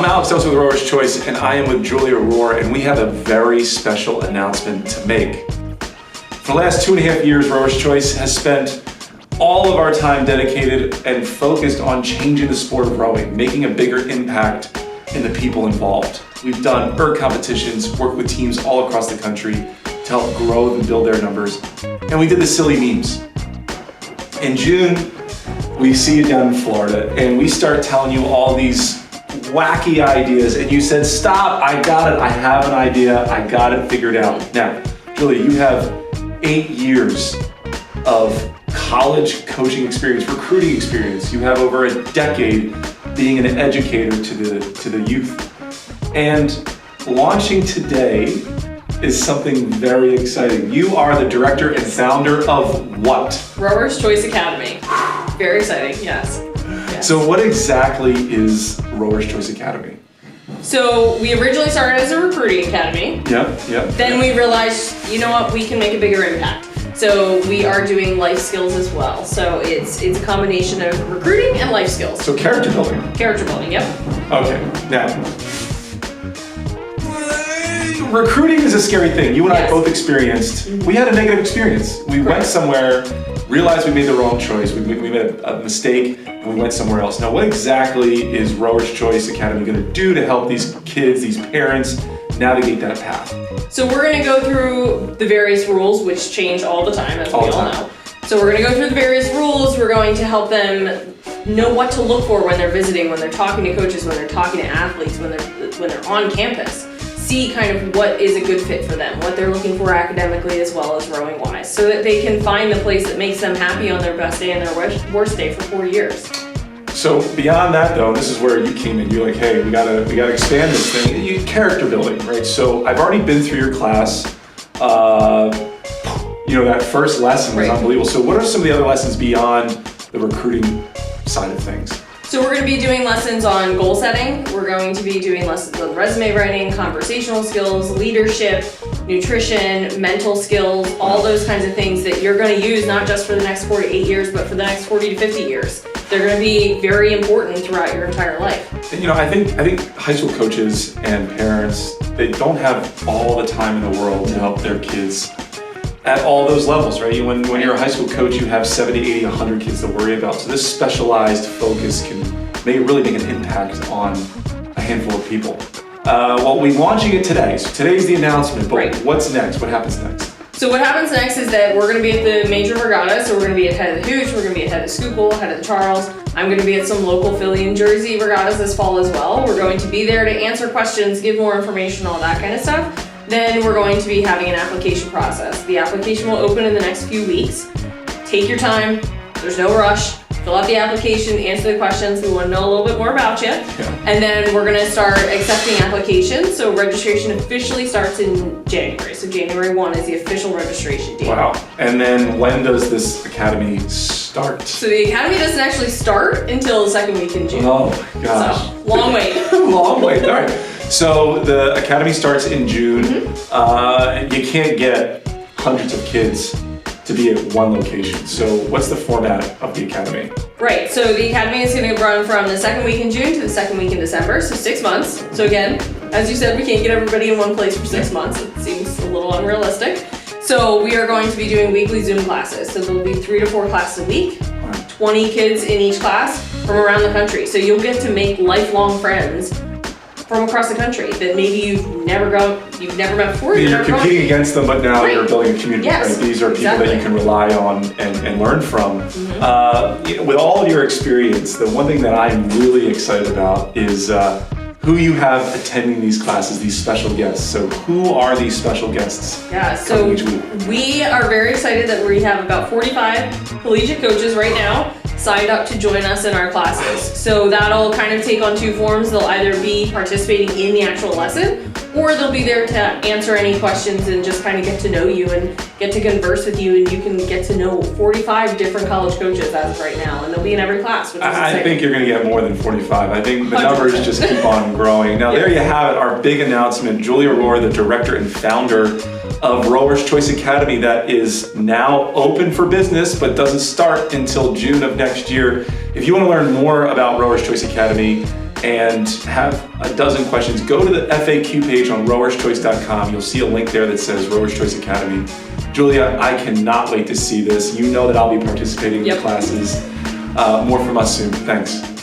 I'm Alex Dose with Rower's Choice, and I am with Julia Rohr, and we have a very special announcement to make. For the last 2.5 years, Rower's Choice has spent all of our time dedicated and focused on changing the sport of rowing, making a bigger impact in the people involved. We've done competitions, worked with teams all across the country to help grow and build their numbers, and we did the silly memes. In June, we see you down in Florida, and we start telling you all these wacky ideas, and you said, stop, I got it, I have an idea, I got it figured out. Now, Julia, you have 8 years of college coaching experience, recruiting experience. You have over a decade being an educator to the youth. And launching today is something very exciting. You are the director and founder of what? Rower's Choice Academy. Very exciting, yes. So what exactly is Rower's Choice Academy? So we originally started as a recruiting academy. Yep. Then we realized, you know what, we can make a bigger impact. So we are doing life skills as well. So it's a combination of recruiting and life skills. So character building. Character building, yep. Okay, now, recruiting is a scary thing. You and I both experienced, we had a negative experience. We went somewhere, realized we made the wrong choice, we made a mistake, and we went somewhere else. Now, what exactly is Rower's Choice Academy going to do to help these kids, these parents, navigate that path? So we're going to go through the various rules, which change all the time, as we all know. So we're going to go through the various rules. We're going to help them know what to look for when they're visiting, when they're talking to coaches, when they're talking to athletes, when they're on campus. See kind of what is a good fit for them, what they're looking for academically as well as rowing wise, so that they can find the place that makes them happy on their best day and their worst day for 4 years. So beyond that though, this is where you came in, you're like, hey, we gotta expand this thing. Character building, right? So I've already been through your class. That first lesson was unbelievable. So what are some of the other lessons beyond the recruiting side of things? So we're going to be doing lessons on goal setting. We're going to be doing lessons on resume writing, conversational skills, leadership, nutrition, mental skills, all those kinds of things that you're going to use not just for the next 4 to 8 years, but for the next 40 to 50 years. They're going to be very important throughout your entire life. And, I think high school coaches and parents, they don't have all the time in the world to help their kids at all those levels, right? When you're a high school coach, you have 70, 80, 100 kids to worry about. So this specialized focus can really make an impact on a handful of people. Well, we're launching it today. So today's the announcement, but what's next? What happens next? So what happens next is that we're going to be at the major regatta. So we're going to be at Head of the Hooch, we're going to be at Head of Schuylkill, Head of the Charles. I'm going to be at some local Philly and Jersey regattas this fall as well. We're going to be there to answer questions, give more information, all that kind of stuff. Then we're going to be having an application process. The application will open in the next few weeks. Take your time, there's no rush. Fill out the application, answer the questions. We want to know a little bit more about you. And then we're going to start accepting applications. So registration officially starts in January. So January 1 is the official registration date. Wow. And then when does this academy start? So the academy doesn't actually start until the second week in June. Oh my gosh. So, long wait. Long wait, all right. So the academy starts in June. You can't get hundreds of kids to be at one location. So what's the format of the academy? Right, so the academy is going to run from the second week in June to the second week in December, so 6 months. So again, as you said, we can't get everybody in one place for 6 months. It seems a little unrealistic. So we are going to be doing weekly Zoom classes. So there'll be 3 to 4 classes a week, 20 kids in each class from around the country. So you'll get to make lifelong friends from across the country that maybe you've never met before. You're competing against them, but now you're building a community. Yes, right? These are people that you can rely on and learn from. With all of your experience, the one thing that I'm really excited about is who you have attending these classes, these special guests. So who are these special guests? Yeah, so we are very excited that we have about 45 collegiate coaches right now signed up to join us in our classes. So that'll kind of take on 2 forms. They'll either be participating in the actual lesson, or they'll be there to answer any questions and just kind of get to know you and get to converse with you, and you can get to know 45 different college coaches as of right now, and they'll be in every class, which is exciting. I think you're going to get more than 45. I think the 100%. Numbers just keep on growing. Now there you have it, our big announcement. Julia Rohr, the director and founder of Rower's Choice Academy, that is now open for business but doesn't start until June of next year. If you want to learn more about Rower's Choice Academy and have a dozen questions, go to the FAQ page on rowerschoice.com. You'll see a link there that says Rowers Choice Academy. Julia, I cannot wait to see this. You know that I'll be participating in the classes. More from us soon. Thanks.